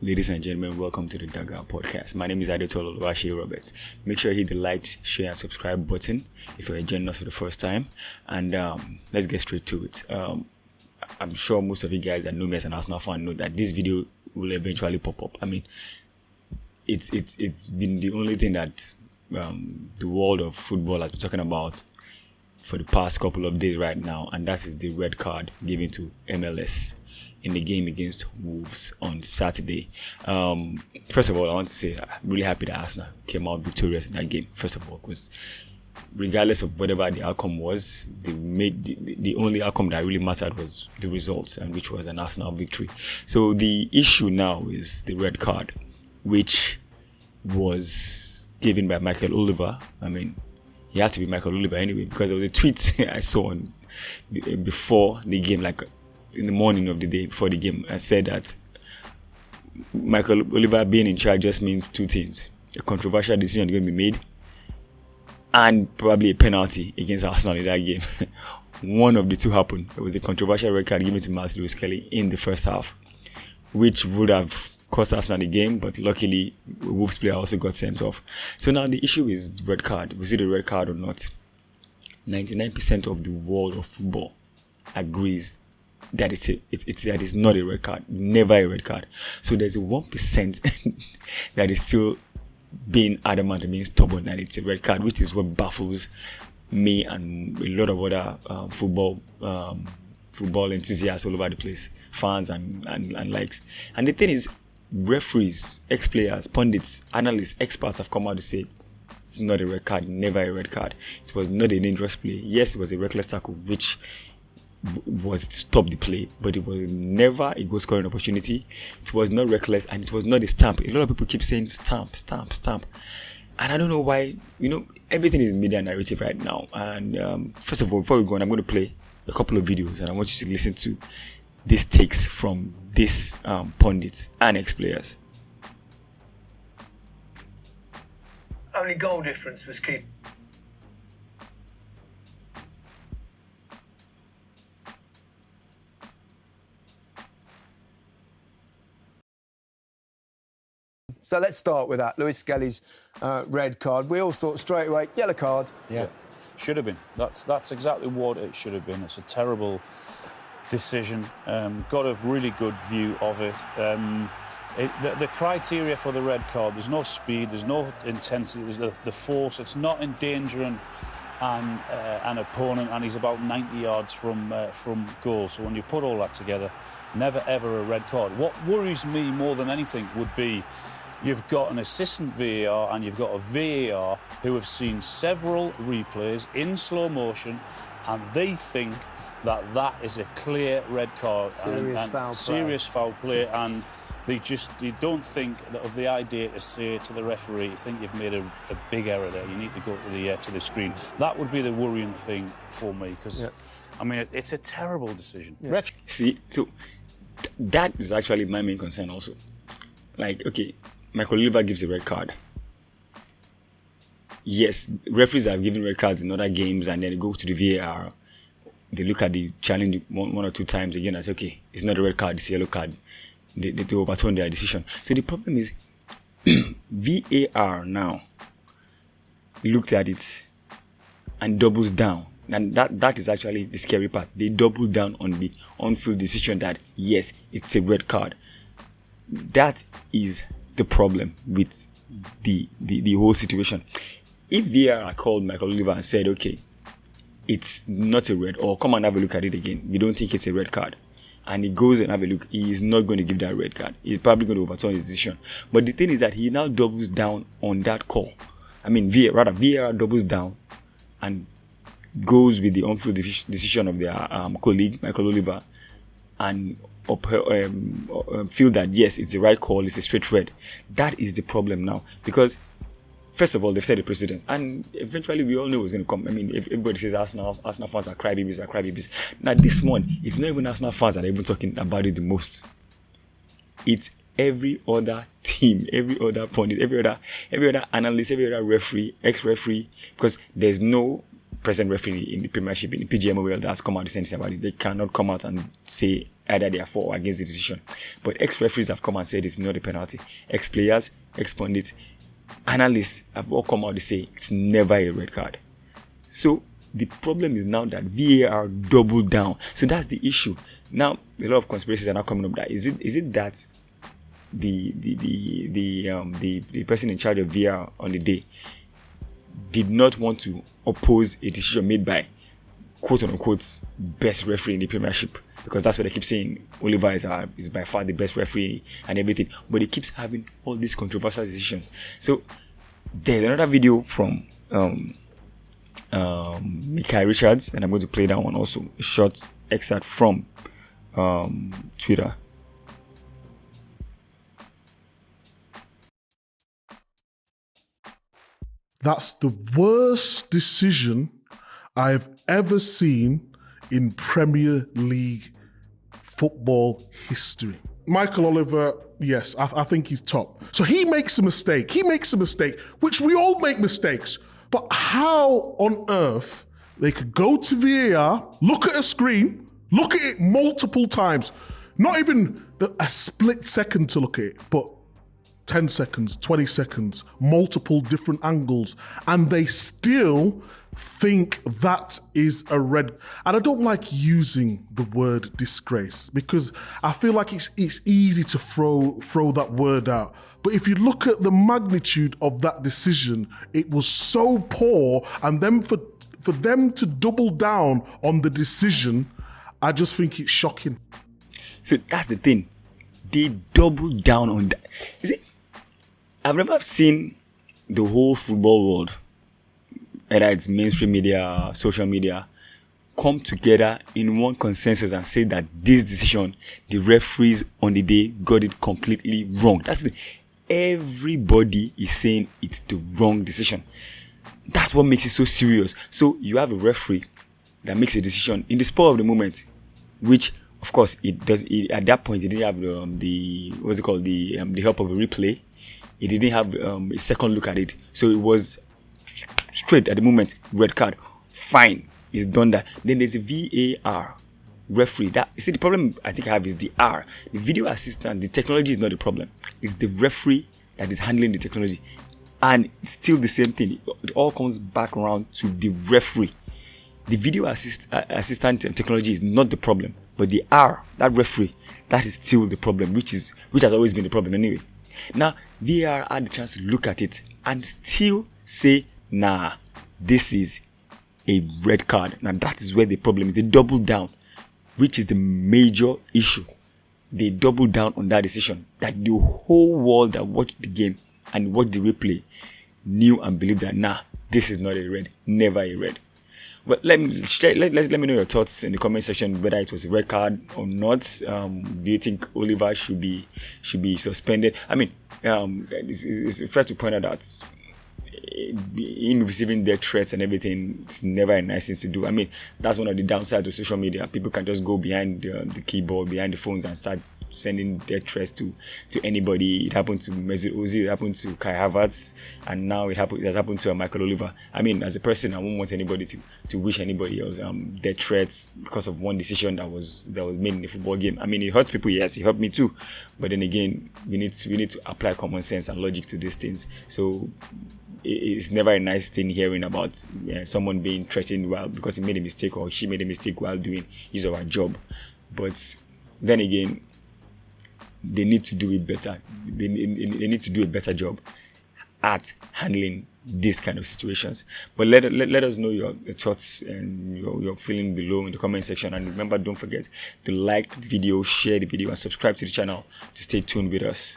Ladies and gentlemen, welcome to the Daga Podcast. My name is Arteta Roberts. Make sure you hit the like, share, and subscribe button if you're joining us for the first time. And let's get straight to it. I'm sure most of you guys that know me as an Arsenal fan know that this video will eventually pop up. I mean, it's been the only thing that the world of football has been talking about for the past couple of days right now, and that is the red card given to MLS in the game against Wolves on Saturday. First of all, I want to say I'm really happy that Arsenal came out victorious in that game. First of all, because regardless of whatever the outcome was, they made the only outcome that really mattered was the results, and which was an Arsenal victory. So the issue now is the red card, which was given by Michael Oliver. I mean, he had to be Michael Oliver anyway, because there was a tweet I saw before the game, like in the morning of the day before the game. I said that Michael Oliver being in charge just means two things: a controversial decision going to be made, and probably a penalty against Arsenal in that game. One of the two happened. There was a controversial red card given to Myles Skelly in the first half, which would have cost Arsenal the game, but luckily Wolves player also got sent off. So now the issue is the red card. Was it a red card or not? 99% of the world of football agrees that it's not a red card, never a red card. So there's a 1% that is still being adamant and being stubborn that it's a red card, which is what baffles me and a lot of other football enthusiasts all over the place, fans and likes. And the thing is, referees, ex-players, pundits, analysts, experts have come out to say it's not a red card, never a red card. It was not a dangerous play. Yes, it was a reckless tackle, which was to stop the play, but it was never a goal scoring opportunity. It was not reckless, and it was not a stamp. A lot of people keep saying stamp, and I don't know why. Everything is media narrative right now. And first of all, before we go on, I'm going to play a couple of videos, and I want you to listen to these takes from these pundits and ex-players. Only goal difference was keep. So let's start with that. Myles Skelly's red card. We all thought straight away, yellow card. Yeah, should have been. That's exactly what it should have been. It's a terrible decision. Got a really good view of it. The criteria for the red card, there's no speed, there's no intensity, there's the force. It's not endangering an opponent, and he's about 90 yards from goal. So when you put all that together, never ever a red card. What worries me more than anything would be you've got an assistant VAR and you've got a VAR who have seen several replays in slow motion, and they think that is a clear red card and serious foul play, and they don't think of the idea to say to the referee, "You think you've made a big error there. You need to go to the screen." That would be the worrying thing for me, because I mean it's a terrible decision. Yeah. See, so that is actually my main concern also. Like, okay, Michael Oliver gives a red card. Yes, referees have given red cards in other games, and then they go to the VAR. They look at the challenge one or two times again and say, okay, it's not a red card, it's a yellow card. They overturn their decision. So the problem is VAR now looked at it and doubles down. And that is actually the scary part. They double down on the on-field decision that, yes, it's a red card. That is the problem with the whole situation. If VAR called Michael Oliver and said, okay, it's not a red, or come and have a look at it again, we don't think it's a red card, and he goes and have a look, he is not going to give that red card. He's probably going to overturn his decision. But the thing is that he now doubles down on that call. I mean, VAR doubles down and goes with the on-field decision of their colleague Michael Oliver, and feel that yes, it's the right call, it's a straight red. That is the problem now, because first of all, they've set a precedent, and eventually we all know it's going to come. I mean, if everybody says Arsenal fans are crybabies. Now this one, it's not even Arsenal fans that are even talking about it the most. It's every other team, every other pundit, every other analyst, every other referee, ex-referee, because there's no present referee in the Premiership, in the PGMOL, that has come out to say anything about it. They cannot come out and say either they are for or against the decision. But ex-referees have come and said it's not a penalty. Ex-players, ex-pundits, analysts have all come out to say it's never a red card. So the problem is now that VAR doubled down. So that's the issue. Now a lot of conspiracies are now coming up. That is it that the person in charge of VAR on the day did not want to oppose a decision made by quote unquote best referee in the Premiership, because that's what they keep saying. Oliver is by far the best referee and everything, but he keeps having all these controversial decisions. So there's another video from Micah Richards, and I'm going to play that one also, a short excerpt from Twitter. That's the worst decision I've ever seen in Premier League football history. Michael Oliver, yes, I think he's top. So he makes a mistake. He makes a mistake, which we all make mistakes. But how on earth they could go to VAR, look at a screen, look at it multiple times, not even a split second to look at it, but 10 seconds, 20 seconds, multiple different angles, and they still think that is a red. And I don't like using the word disgrace because I feel like it's easy to throw that word out. But if you look at the magnitude of that decision, it was so poor, and then for them to double down on the decision, I just think it's shocking. So that's the thing. They doubled down on that. You see, I've never seen the whole football world, whether it's mainstream media, social media, come together in one consensus and say that this decision, the referees on the day got it completely wrong. That's the everybody is saying it's the wrong decision. That's what makes it so serious. So you have a referee that makes a decision in the spur of the moment, which of course it does. At that point, it didn't have the help of a replay. It didn't have a second look at it, so it was straight at the moment, red card. Fine, it's done that. Then there's a VAR referee. That, you see, the problem I think I have is the R. The video assistant, the technology is not the problem. It's the referee that is handling the technology, and it's still the same thing. It all comes back around to the referee. The video assistant technology is not the problem, but the R, that referee, that is still the problem, which has always been the problem anyway. Now, VAR had the chance to look at it and still say, nah, this is a red card. Now, that is where the problem is. They doubled down, which is the major issue. They doubled down on that decision that the whole world that watched the game and watched the replay knew and believed that, nah, this is not a red, never a red. But let me know your thoughts in the comment section, whether it was a red card or not. Do you think Oliver should be suspended? I mean, it's fair to point out that in receiving death threats and everything, it's never a nice thing to do. I mean, that's one of the downsides of social media. People can just go behind the keyboard, behind the phones, and start sending death threats to anybody. It happened to Mesut Ozil, it happened to Kai Havertz, and now it has happened to Michael Oliver. I mean, as a person, I won't want anybody to wish anybody else death threats because of one decision that was made in the football game. I mean, it hurts people, yes, it hurt me too. But then again, we need to apply common sense and logic to these things. So it's never a nice thing hearing about someone being threatened because he made a mistake or she made a mistake while doing his or her job. But then again, they need to do it better. They need to do a better job at handling these kind of situations. But let us know your thoughts and your feeling below in the comment section. And remember, don't forget to like the video, share the video, and subscribe to the channel to stay tuned with us.